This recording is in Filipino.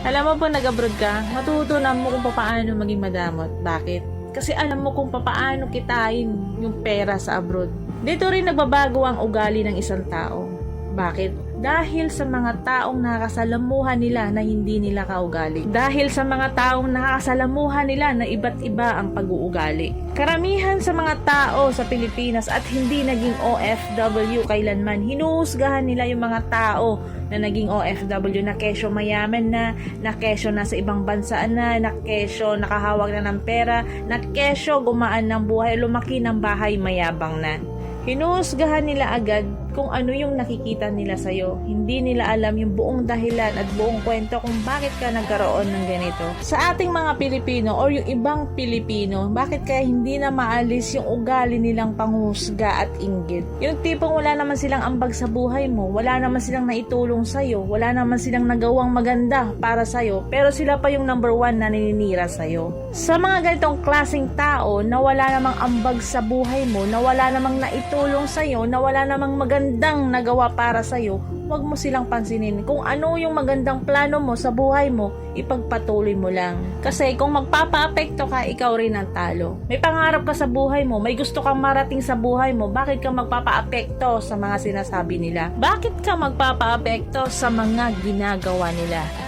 Alam mo po, nag-abroad ka, matutunan mo kung paano maging madamot. Bakit? Kasi alam mo kung paano kitain yung pera sa abroad. Dito rin nagbabago ang ugali ng isang tao. Bakit? Dahil sa mga taong nakakasalamuhan nila na hindi nila kaugali. Dahil sa mga taong nakakasalamuhan nila na iba't iba ang pag-uugali. Karamihan sa mga tao sa Pilipinas at hindi naging OFW kailanman, hinuhusgahan nila yung mga tao na naging OFW na kesyo mayaman na kesyo nasa ibang bansa na kesyo nakahawak na ng pera, na kesyo gumaan ng buhay, lumaki ng bahay mayabang na. Hinuhusgahan nila agad kung ano yung nakikita nila sa'yo. Hindi nila alam yung buong dahilan at buong kwento kung bakit ka nagkaroon ng ganito. Sa ating mga Pilipino or yung ibang Pilipino, bakit kaya hindi na maalis yung ugali nilang panghusga at inggit? Yung tipong wala naman silang ambag sa buhay mo, wala naman silang naitulong sa'yo, wala naman silang nagawang maganda para sa'yo, pero sila pa yung number one na naninira sa'yo. Sa mga ganitong klaseng tao na wala namang ambag sa buhay mo, na wala namang naitulong sa'yo, na wala namang magandang nagawa para sa'yo, huwag mo silang pansinin. Kung ano yung magandang plano mo sa buhay mo, ipagpatuloy mo lang. Kasi kung magpapa-apekto ka, ikaw rin ang talo. May pangarap ka sa buhay mo, may gusto kang marating sa buhay mo, bakit ka magpapa-apekto sa mga sinasabi nila? Bakit ka magpapa-apekto sa mga ginagawa nila?